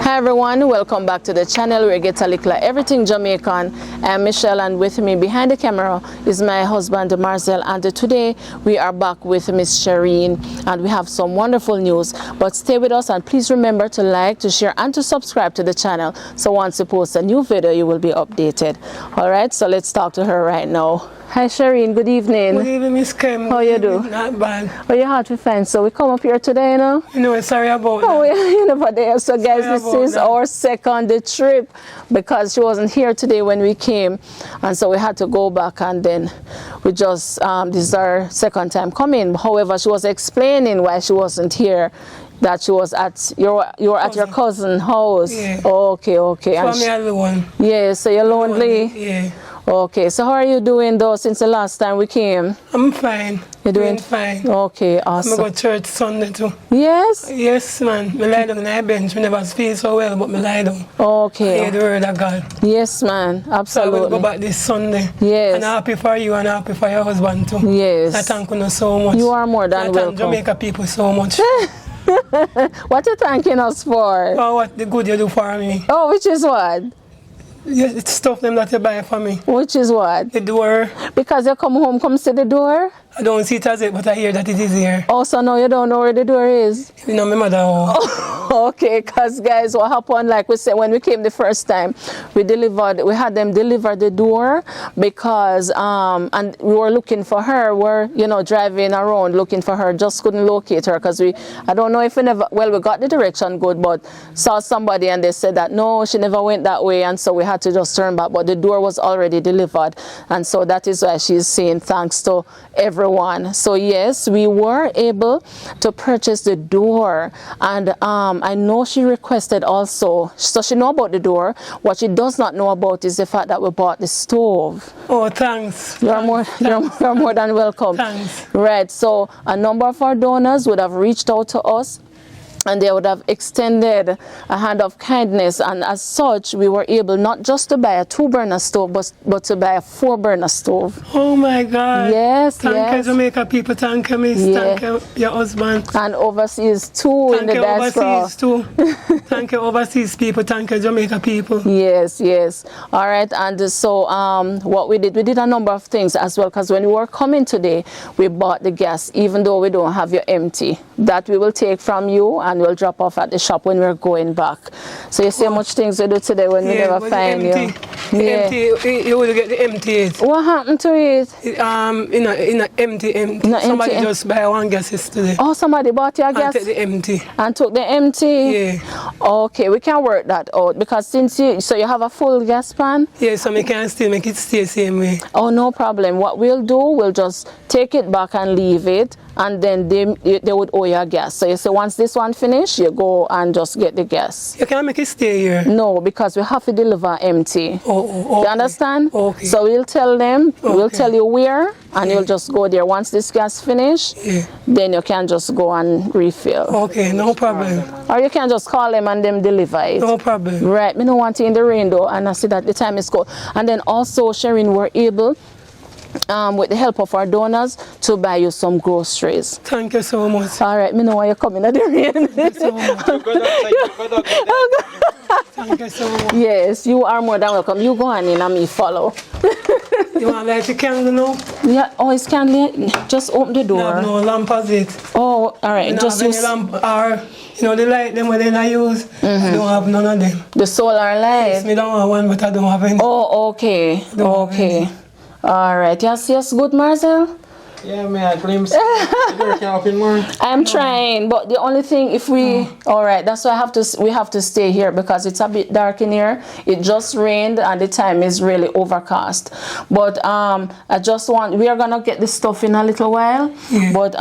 Hi everyone, welcome back to the channel where we get a Likkle Everything Jamaican. I'm Michelle, and with me behind the camera is my husband Marcel, and today we are back with Miss Shereen and we have some wonderful news. But stay with us and please remember to like, to share and to subscribe to the channel so once we post a new video you will be updated. Alright, so let's talk to her right now. Hi Shereen, good evening. Good evening, Miss Kim. How you do? Not bad. Oh, you're hard to find, so we come up here today, you know? You know, sorry about that. Oh, yeah, you never there. So guys, Sorry this is that. our second trip because she wasn't here today when we came, and so we had to go back, and then we just, this is our second time coming. However, she was explaining why she wasn't here, that she was at you were at your cousin's house. Yeah. Okay. For me alone. Yeah, so you're lonely? Yeah. Okay, so how are you doing though since the last time we came? I'm fine. You're doing fine. Okay, I'm awesome. going to church Sunday too. Yes? Yes, man. I lie down on the bench. I never feel so well, but I lie down. Okay. I hear the word of God. Yes, man. So Absolutely. I will go back this Sunday. Yes. And I'm happy for you and happy for your husband too. Yes. I thank you so much. You are more than I thank welcome. Jamaica people so much. What you thanking us for? For what the good you do for me. Oh, which is what? Yeah, it's stuff them that you buy for me. Which is what? The door. Because you come home, come see the door? I don't see it as it, but I hear that it is here. Oh, so now you don't know where the door is? You know, my mother. Okay, because guys, what happened, like we said, when we came the first time, we had them deliver the door because, and we were looking for her, we're, you know, driving around looking for her, just couldn't locate her because I don't know if we got the direction good, but saw somebody and they said that, no, she never went that way, and so we had to just turn back, but the door was already delivered, and so that is why she's saying thanks to everyone. So yes, we were able to purchase the door, and I know she requested also, so she know about the door. What she does not know about is the fact that we bought the stove. Oh, thanks. You're more than welcome. Thanks. Right, so a number of our donors would have reached out to us, and they would have extended a hand of kindness, and as such we were able not just to buy a 2-burner stove but to buy a 4-burner stove. Oh my God. Yes. Thank you, Jamaica people. Thank you, Miss. Yeah. Thank you, your husband. And overseas too. Thank in the you, diaspora. overseas too. Thank you, overseas people. Thank you, Jamaica people. Yes. All right, and so what we did a number of things as well, because when we were coming today, we bought the gas, even though we don't have your empty. That we will take from you and we'll drop off at the shop when we're going back. So you see how much things we do today when we never find you. Empty, you will get the empty. What happened to it? In a empty. No, somebody empty. just buy one gas yesterday. Oh, somebody bought your gas? And take the empty. And took the empty? Yeah. Okay, we can work that out because since you have a full gas pan? Yeah, so we can still make it stay same way. Oh, no problem. What we'll do, we'll just take it back and leave it, and then they would owe you gas. So you say once this one finish, you go and just get the gas. You can't make it stay here. No, because we have to deliver empty. Oh, okay. You understand? Okay. So we'll tell them, we'll tell you where, and Yeah. you'll just go there. Once this gas finish, Yeah. then you can just go and refill. Okay, no problem. Or you can just call them and them deliver it. No problem. Right, me don't want it in the rain though, and I see that the time is cold. And then also, Shereen, we're able, with the help of our donors, to buy you some groceries. Thank you so much. All right, me know why you're coming at the rain. Thank you so much. Thank you so much. Yes, you are more than welcome. You go on in and me follow. You want to light the candle now? Yeah, oh, it's candle. Just open the door. No lamp as it. Oh, all right. You Just have use any lamp or, you know, the light them when I use, I don't have none of them. the solar light. Me don't have one, but I don't have any. Oh, okay. Don't have Okay. All right. Yes, good, Marcel? Yeah, man, I glimpse. You're helping more. I'm trying, but the only thing, if we, all right, that's why we have to stay here because it's a bit dark in here. It just rained and the time is really overcast. But we are gonna get this stuff in a little while. Yeah. But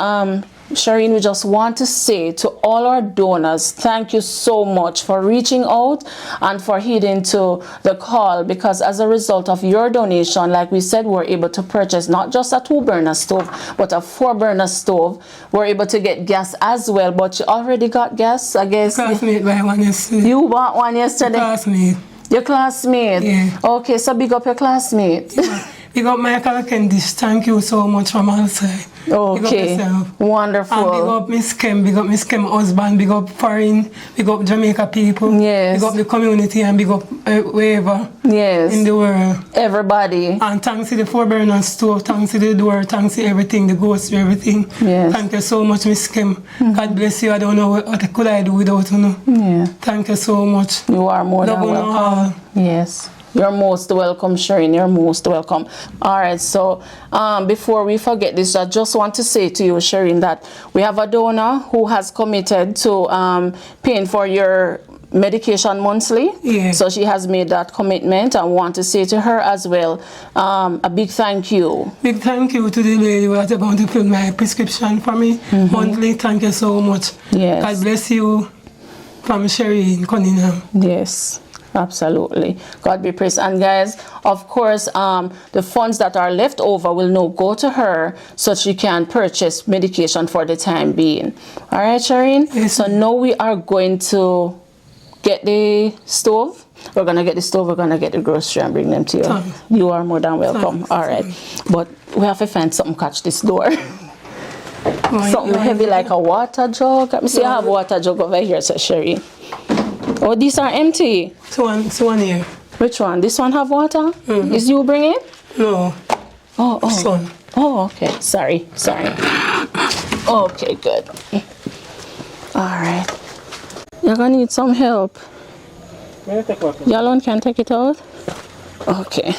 Shereen, we just want to say to all our donors, thank you so much for reaching out and for heeding to the call, because as a result of your donation, like we said, we're able to purchase not just a 2-burner stove, but a 4-burner stove. We're able to get gas as well, but you already got gas, I guess. Classmate buy one yesterday. You bought one yesterday? Classmate. Your classmate? Yeah. Okay, so big up your classmate. Big up Michael Kendish. Thank you so much from our side. Big up Okay. yourself. Wonderful. And big up Miss Kim husband, big up foreign, big up Jamaica people, Yes. big up the community, and big up wherever Yes. in the world. Everybody. And thanks to the 4 burner stove, thanks to the door, thanks to everything, the ghost, everything. Yes. Thank you so much, Miss Kim. God bless you. I don't know what could I do without you. Yeah. Thank you so much. You are more Love than you welcome. all. Yes. You're most welcome, Shereen. You're most welcome. All right. So before we forget this, I just want to say to you, Shereen, that we have a donor who has committed to paying for your medication monthly. Yeah. So she has made that commitment. I want to say to her as well, a big thank you. Big thank you to the lady who was about to fill my prescription for me monthly. Thank you so much. Yes. God bless you from Shereen Cunningham. Yes, absolutely. God be praised. And guys, of course, the funds that are left over will now go to her so she can purchase medication for the time being. All right, Shereen? Yes, So now we are going to get the stove. We're going to get the stove. We're going to get the grocery and bring them to you. Thanks. You are more than welcome. Thanks. All right. But we have to find something catch this door. Something heavy like a water jug. Let me see, I have a water jug over here, says Shereen. Oh, these are empty. So one here. Which one? This one have water? Is you bring it? No, Oh, oh. son. Oh, okay. Sorry. Okay, good. All right. You're gonna need some help. You alone can take it out? Okay.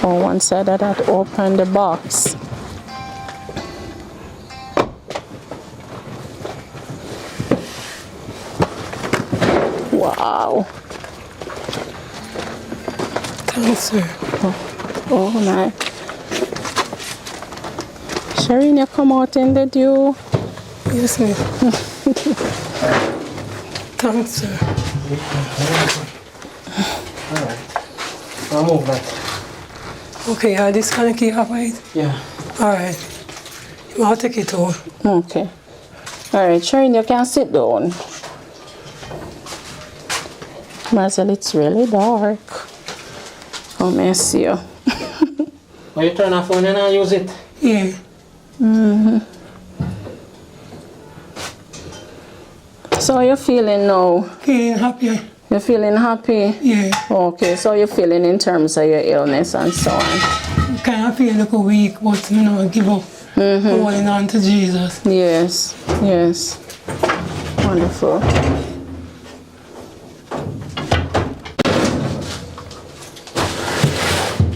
Oh, one side of that, open the box. Wow. Thanks, sir. Oh, nice. Shereen, you come out in the dew. Yes, ma'am. Thanks, sir. Alright. I'll move that. Okay, I disconnect it up, right? Yeah. Alright. I'll take it over. Okay. All right, Shereen, you can sit down. Marcel, it's really dark. Oh, may I see you? When you turn off phone and I use it. Yeah. So you're feeling now? Feeling happy. You're feeling happy? Yeah. Okay, so you're feeling in terms of your illness and so on. Kind of feel like a weak, but you know, give up. Holding on to Jesus. Yes, yes. Wonderful.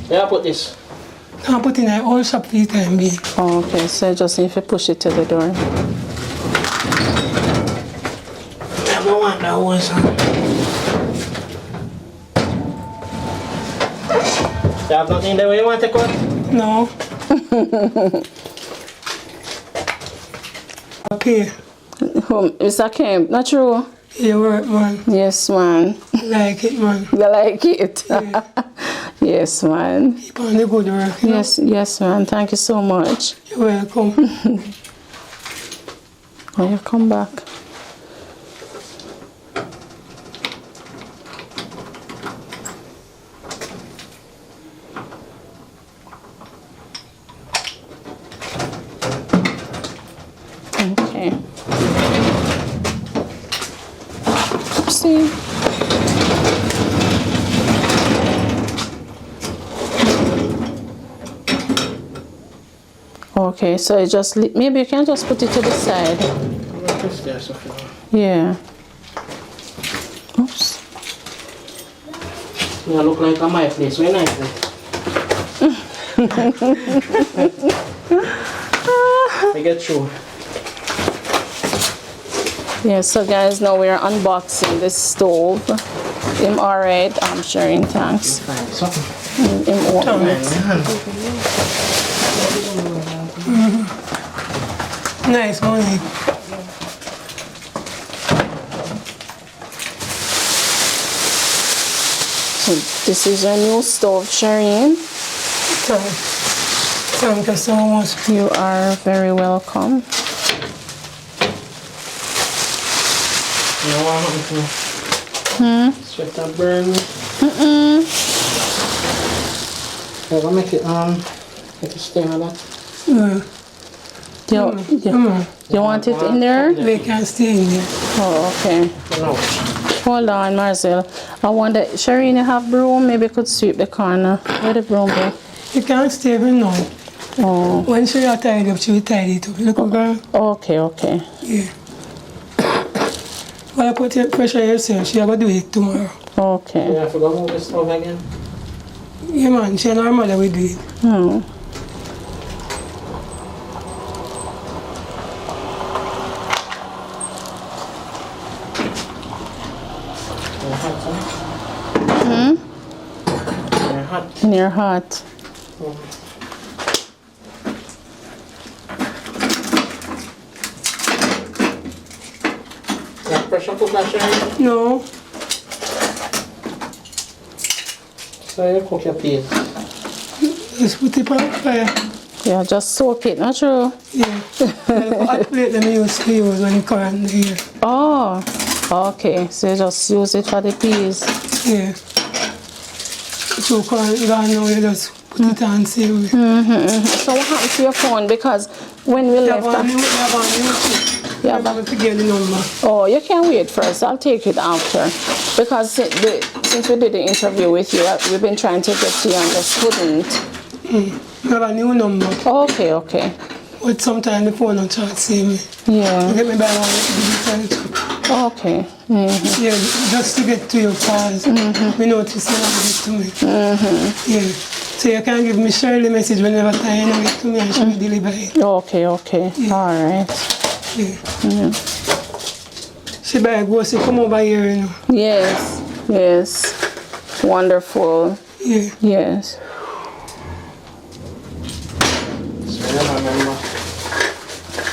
Yeah, I put this. I'll put in an oil shop for the time being. Oh, okay, so you just need to push it to the door. I don't want that one, son. You have nothing there where you want to cut? No. Okay. Mr. Kemp, not true? You work, man. Yes, man. Like it, man. You like it? Yeah. Yes, man. Keep on the good work. You know? Yes, man. Thank you so much. You're welcome. Oh, you come back. Okay. See. Okay, so you just maybe you can just put it to the side. Just there, Sophia. Yeah. Oops. You look like a my place. Very nice. I get through. Yeah, so guys, now we're unboxing this stove. I'm alright. I'm sharing thanks. Fine. Something. I'm alright. Nice, money. This is your new stove, Shereen. Thank you so much. You are very welcome. You know what happened to sweat that burn me. I'm gonna make it stay on that. You want it in there? They can stay in there. Oh, okay. No. Hold on, Marcel. I wonder, Shereen, you have broom? Maybe you could sweep the corner. Where the broom go? You can't stay even now. Oh. When she got tied up, she will tidy it up. Look, girl. Okay, okay. Yeah. Well, I put your pressure yourself. She will do it tomorrow. Okay. Yeah, I forgot to move the stove again. Yeah, man. She and her mother will do it. Near hot. Pressure cooker, Shereen? No. So you cook your peas. Just put it on fire. Yeah, just soak it, not true? Yeah. The hot plate that I used to use when you current here. Oh, okay. So you just use it for the peas. Yeah. So current gone now, you just put it on same way. So what happened to your phone? Because when we left... You have a new to get the number. Oh, you can wait first. I'll take it after. Because since we did the interview with you, we've been trying to get to you and just couldn't. You have a new number. Okay, okay. But sometimes the phone don't charge same way. Yeah. You get me by one digital. Okay. Yeah, just to get to your calls. We notice you don't get to me. Yeah. So you can give me Shirley message whenever time you get to me and she will deliver it. Okay, okay. Yeah. All right. Yeah. She better go, she come over here, you know. Yes, yes. Wonderful. Yeah. Yes. So you remember.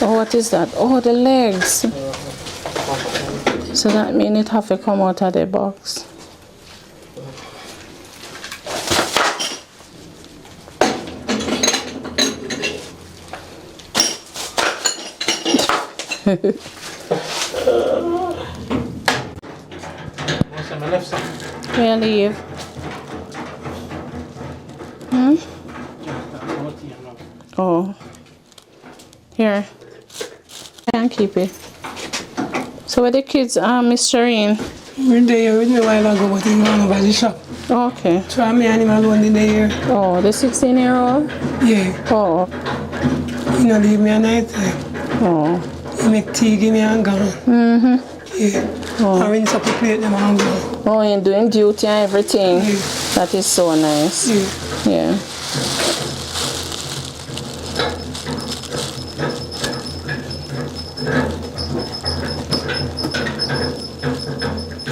Oh, what is that? Oh, the legs. So that means it have to come out of the box. What's on my left side? Where leave? Oh. Here. Can't keep it. So where the kids are, Miss Shereen? We're there with me a while ago, but he gone over the shop. Okay. Try me and him alone in the here. Oh, the 16-year-old? Yeah. Oh. He no leave me a night time. Oh. He make tea, give me and gone. Yeah. I rinse up the plate, them and gone. Oh, you're doing duty and everything. Yeah. That is so nice. Yeah. Yeah.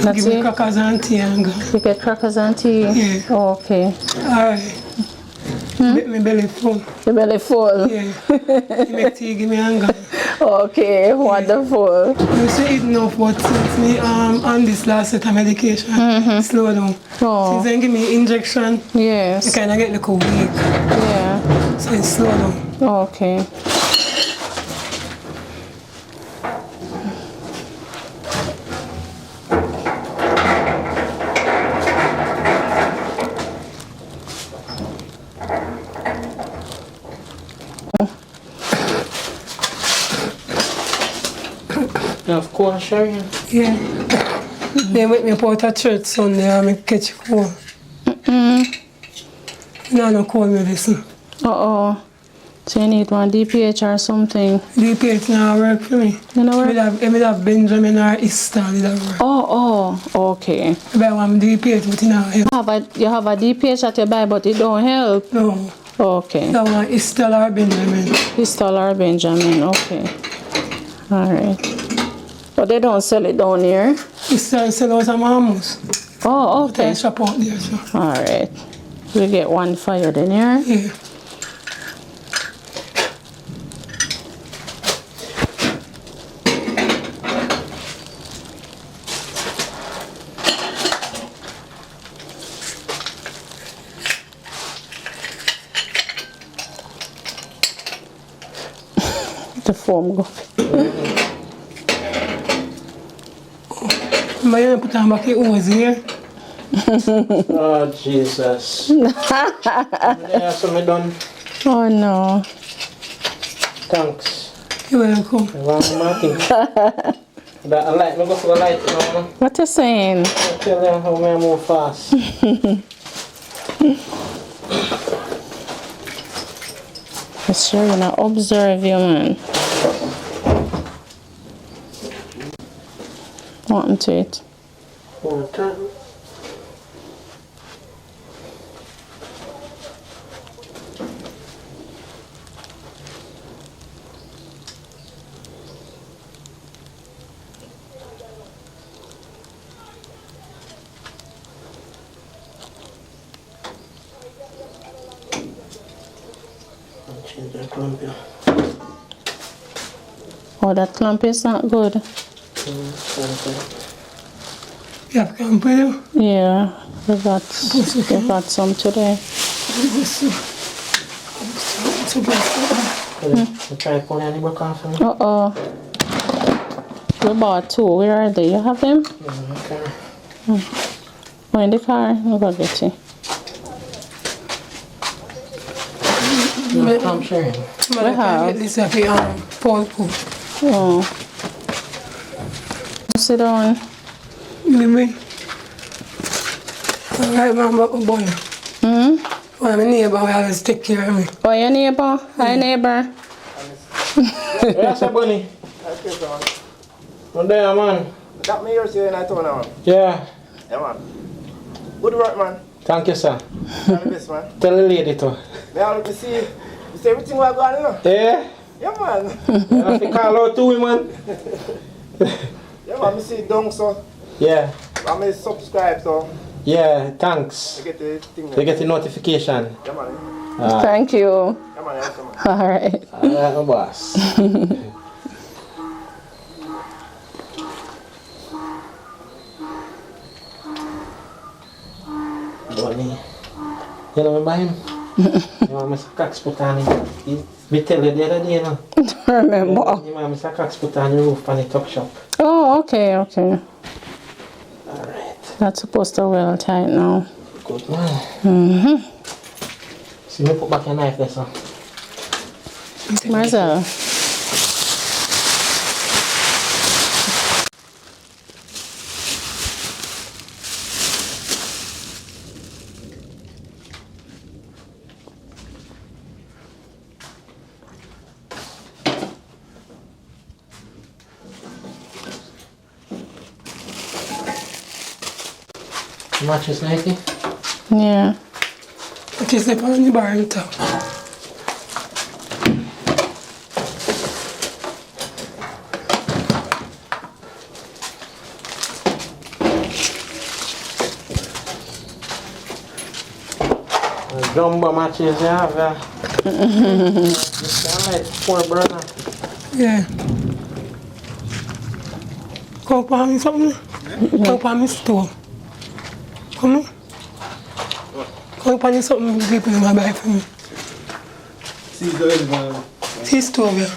That's Give me it? crackers and tea and gone. You get crackers and tea? Yeah. Oh, okay. Alright. Make me belly full. Your belly full? Yeah. He make tea, give me and gone. Okay, wonderful. I used to eat enough, but since me on this last set of medication, slow down. Oh. Since then give me injection, I Yes. kind of get like a week. Yeah. So it's slow down. Okay. Of course, Shereen. Yeah. They make me put a church Sunday and I catch cold. No cold medicine. Uh-oh. So you need one DPH or something. DPH now work for me. You know I what? have Benjamin or Easter that work. Oh, okay. I want DPH but it not help. You have a DPH that you buy, but it don't help. No. Okay. I want Easter or Benjamin. Pistol or Benjamin. Okay. All right. But they don't sell it down here. Easter sell out of Mammals. Oh, But I okay. shop out there, so. All right. We get one fired in here. Yeah. The foam go. I put on back your hose here. Oh, Jesus. Yeah, so me done. Oh no. Thanks. You're welcome. I want my thing. That I like, me go for the light, you know. What you saying? I tell you how me move fast. It's sure gonna observe you, man. What happened to it? One time. Change that clamp here. Oh, that clump is not good. You have camp with you? Yeah, we got some today. You try to pull any book off for me? Uh-oh. We bought 2. Where are they? You have them? Okay. Oh, in the car? I'll go get you. You come sharing. I get this at the Paul Cook. Oh. Sit down. Give me. Alright, Mama, boy. Hmm? Well, my neighbor will always take care of me. Oh, your neighbor? Hi, neighbor. Yes, Bunny. What there, man? That me here saying I told man. Yeah. Yeah, man. Good work, man. Thank you, sir. You're the best, man. Tell the lady to. May I look to see everything we're going, you know? Yeah? Yeah, man. You have to call out to him, man. Yeah, man. I see down, so Yeah. I may subscribe, so Yeah, thanks. I get the thing. You get the notification. Yeah, man. Thank you. Yeah, man. Yeah, man. All right. Alright, my boss. Bunny. You know me by him? You want me to cox put on him? We tell you the other day, you know? Remember. You want me to cox put on the roof on the tuck shop. Oh, okay, okay. Alright. That's supposed to well tight now. Good man. Mm-hmm. See me put back your knife there, sir. Marcel. Matches 90? Yeah. It is the on the bar on top. Jumbo matches, yeah. This kind like 4 burner. Yeah. Come for me something? Come for me store. Come on. Come for me something people might buy for me. See the other one. See store here.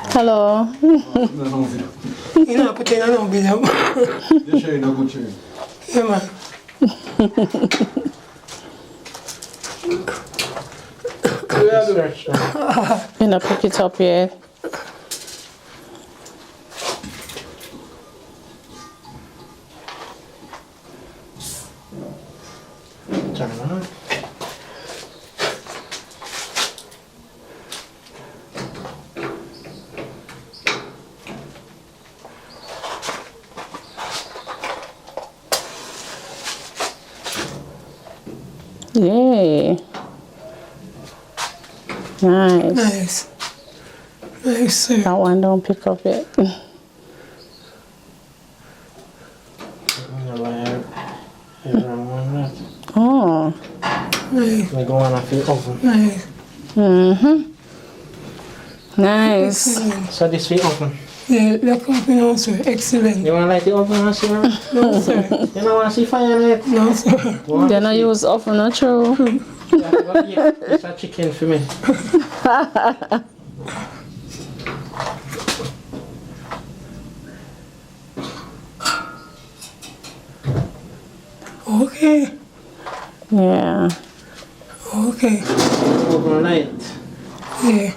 Hello. You know, put in a no bill up. You're sharing a good sharing. Yeah, man. Search, You not pick it up yet. turn around. Yay. Nice. Nice. Nice, sir. That one don't pick up yet. Oh. Nice. We go on a few oven. Nice. Mm-hmm. Nice. Excellent. So this we oven. Yeah, that company also excellent. You want to light the oven and see? No, sir. You don't want to see fire in it? No, sir. Then I use oven, not true. It's a chicken for me. Okay. Yeah. Okay. Overnight. Yeah.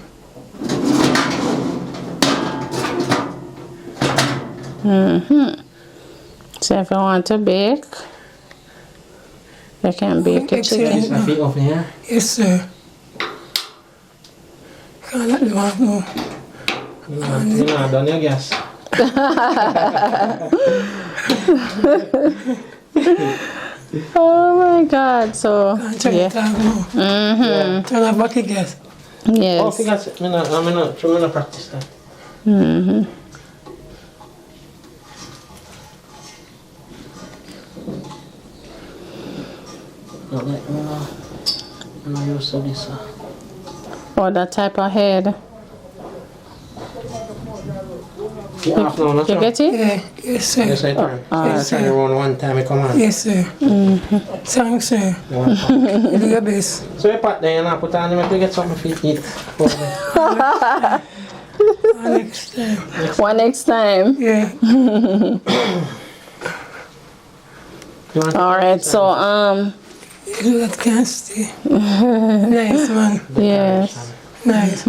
So if you want to bake, you can bake a chicken. This is over here. Yes, sir. Can't let them off now. You know, done your gas. Oh my God! So Can't turn yeah. it off now. Yeah. Turn off bucket gas. Oh, Yes. I gas. I'm not practice that. Not like, I'm not used to this. Or that type of head. You off now, not You get it? Yeah. Yes, sir. Yes, I turn. Yes, I turn sir. around one time, I come on. Yes, sir. Thanks, sir. One time. You do your best. So you pat there and I put on them to get something for you to eat. Next time. One next time. Yeah. You want All right. So That can't stay. Nice, man. yes. Nice.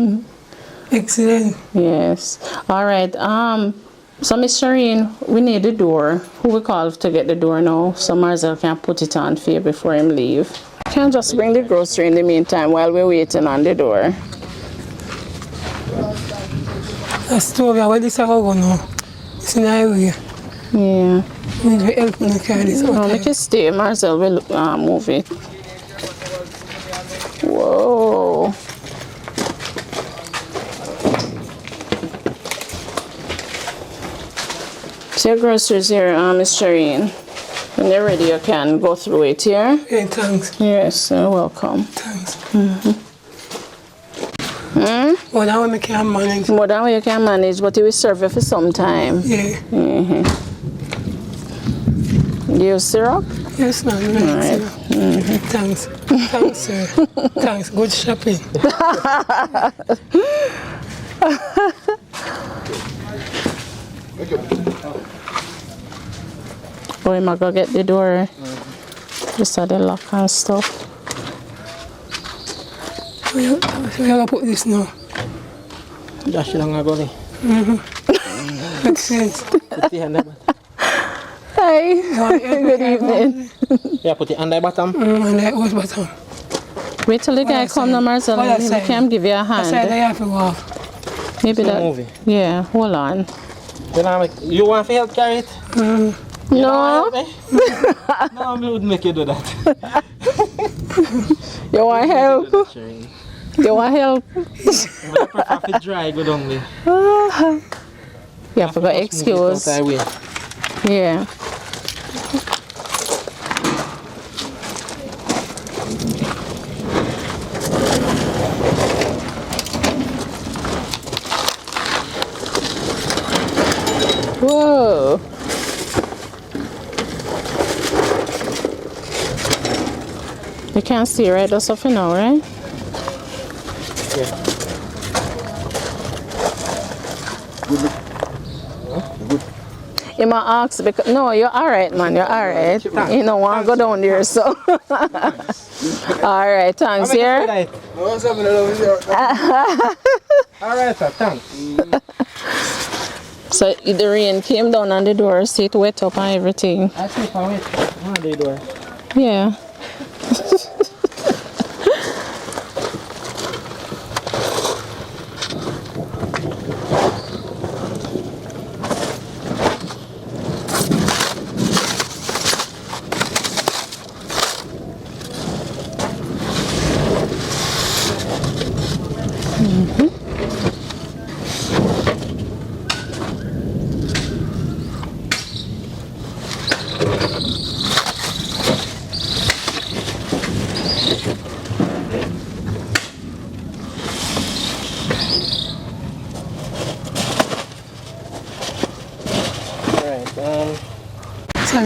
Excellent. Yes. All right. So Miss Shereen, we need the door. Who we call to get the door now? So Marcel can put it on for you before him leave. Can just bring the grocery in the meantime while we're waiting on the door. That's story. What this I go now? It's in the highway. Yeah. We need to help me carry this No, out. make it stay. Marcel will move it. Whoa. So your groceries here, Miss Shereen. When you're ready, you can go through it here. Yeah, thanks. Yes, you're welcome. Thanks. Well, that way I can manage. More than what you can manage, but it will serve you for some time. Yeah. You syrup? Yes, ma'am. Alright. Thanks. Thanks, sir. Thanks. Good shopping. Boy, I'm gonna get the door. Just had the lock and stuff. Where you gonna put this now? Dash it on a gully. Makes sense. Put it on the bottom. Hi. Good evening. Yeah, put it on the bottom. And that was bottom. Wait till the guy that come side? now, Marcel. What that Maybe side? can give you a That's why hand. they have to go off. Maybe Still that. moving. Yeah, hold on. You want to help carry it? No? No, I wouldn't make you do that. You want help? You want help? I prefer to dry, go down there. You have to go excuse. Yeah. Whoa. You can't see right? That's off now, right? Yeah. You might ask because no, you're all right, man. You're all right. You don't want to go down there, so. All right, thanks. Here. All right, sir, thanks. So the rain came down on the door, so it wet up and everything. I think I wait. What are they doing? Yeah.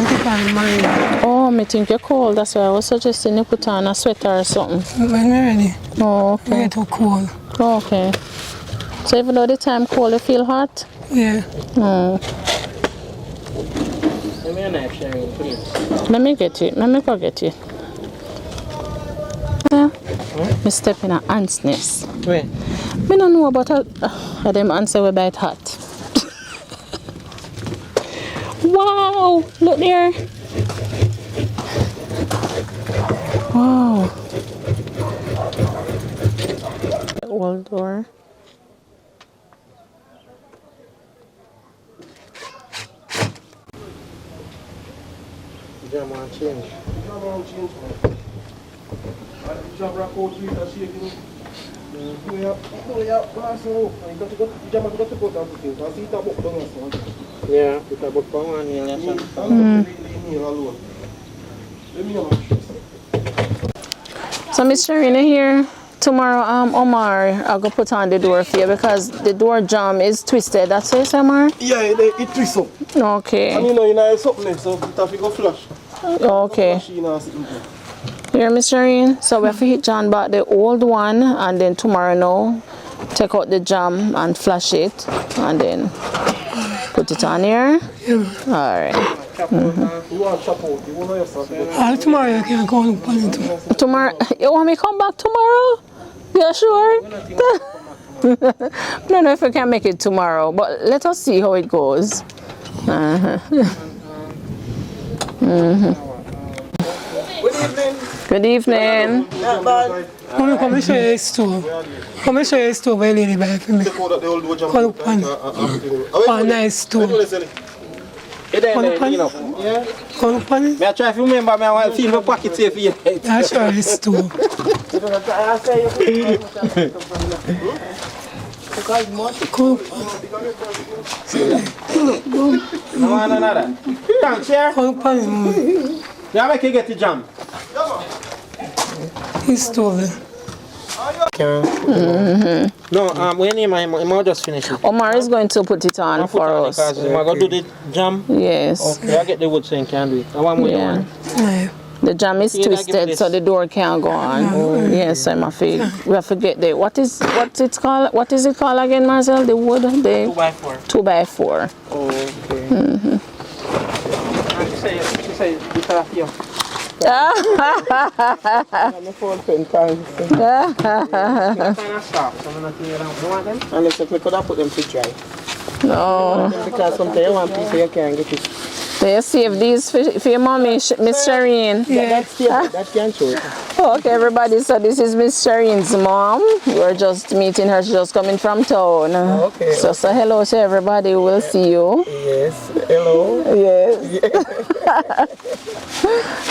Oh, me think you're cold. That's why I was suggesting you put on a sweater or something. When we're ready, Oh, we okay. get too cold. Oh, okay. So even though the time cold, you feel hot? Yeah. Oh. Give me a knife, Shereen, please. Let me get it. Let me go get it. Yeah. Me step in a ant's nest. Where? Me don't know about them ants we bite hot. Wow! Look there. Wow. Old door. Jam and change. Yeah, it's about power and So Miss Shereen here. Tomorrow Omar I'll go put on the door for you because the door jamb is twisted. That's it, Omar? Yeah, it twists up. Okay. And you know, it's something, so it have to go flush. Okay. Here, Miss Shereen. So we have to hit John back the old one and then tomorrow now take out the jam and flush it and then put it on here. Alright. You want to chop out, you want to yourself. Tomorrow you can call up on it. Tomorrow, you want me to come back tomorrow? Yeah, sure. I don't know if we can make it tomorrow, but let us see how it goes. Good evening. Come and show you his store. Come and show you his store where lady buy for me. Call up on it. Oh, nice store. Call up on it. Call up on it. I try to remember, I want to feel my pocket safe here. That's sure his store. Call up on I want another. Thanks, yeah? it. Call up on it. Yeah, I can get the jam. His store. No, when he might just finish it. Omar is going to put it on for us. Because I'm going to do the jam. Yes. Okay, I get the wood so you can do it. I want more. Yeah. Yeah. The jam is Yeah, give me twisted this. so the door can't go on. Yes, I'm afraid. We have to get the what is it called? What is it called again, Marcel? The wood? The 2x4. 2x4. Oh, okay. She say it's off here. I'm a phone pen, kind of soft, so I'm not here around. You want them? Unless if we could have put them to dry. No. Because sometimes you want people you can't get it. So you save these for your mommy, Miss Shereen. That's still, that can't show it. Okay, everybody. So this is Miss Shereen's mom. We're just meeting her. She's just coming from town. Okay. So say hello to everybody. We'll see you. Yes, hello. Yes.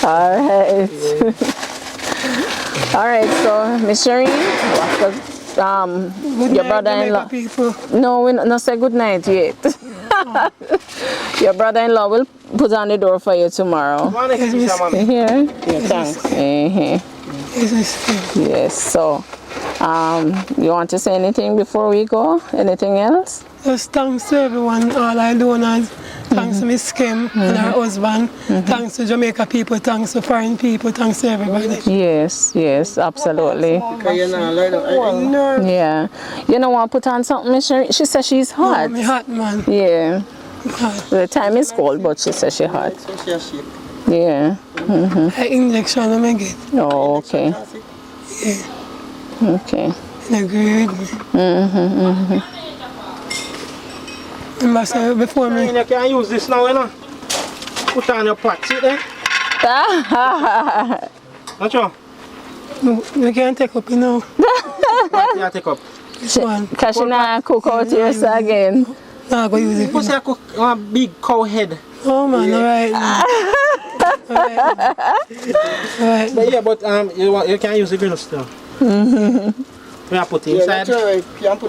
All right. All right. So Miss Shereen, your brother-in-law. No, we not say good night yet. Your brother-in-law will put on the door for you tomorrow. Here. Yeah, thanks. Yes. So, you want to say anything before we go? Anything else? Just thanks to everyone, all our donors. Thanks to Miss Kim and her husband. Thanks to Jamaica people. Thanks to foreign people. Thanks to everybody. Yes, yes, absolutely. Yeah. You know what? Put on something, Miss Shereen. She says she's hot. I'm hot, man. Yeah. Hot. The time is cold, but she says she's hot. Yeah. An injection I may get. Oh, okay. Yeah. Okay. They agree with me. Remember, say before me. You can use this now, you know. Put on your pot, see there? Watch out. No, you can't take up, you know. What you take up? This one. Because she not cook out yours again. No, I go use it. You say I cook a big cow head. Oh, man, alright. Alright. But yeah, but you can use the grill still. We have put it inside. On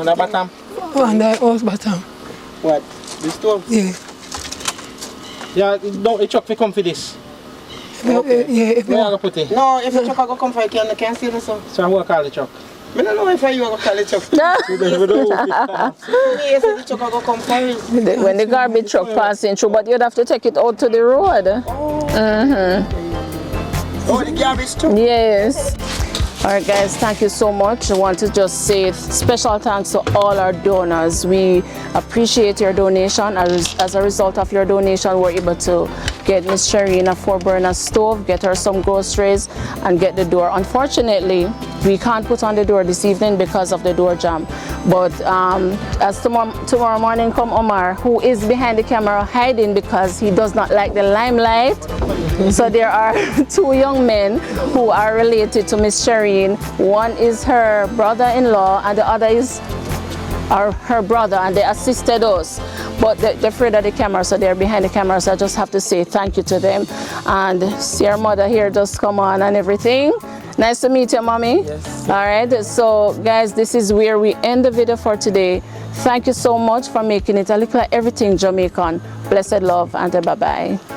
the bottom. Oh, and that house bottom. What? The stove? Yeah. Yeah, don't the truck will come for this. Okay. Yeah, if Where you are you put it? No, if the truck go come for you, can see this one. So who call the truck? I don't know if you go call the truck. We don't know. Yes, the truck go come for you. When the garbage truck passing through, but you'd have to take it out to the road. Oh, the garbage truck. Yes. All right, guys, thank you so much. I want to just say special thanks to all our donors. We appreciate your donation. As a result of your donation, we're able to get Miss Shereen a 4-burner stove, get her some groceries, and get the door. Unfortunately, we can't put on the door this evening because of the door jam. But as tomorrow morning come Omar, who is behind the camera hiding because he does not like the limelight. So there are 2 young men who are related to Miss Shereen. One is her brother-in-law and the other is her brother, and they assisted us, but they're afraid of the camera, so they're behind the camera. So I just have to say thank you to them. And see your mother here just come on and everything. Nice to meet you, mommy. Yes. All right, so guys, this is where we end the video for today. Thank you so much for making it a little everything Jamaican. Blessed love and bye-bye.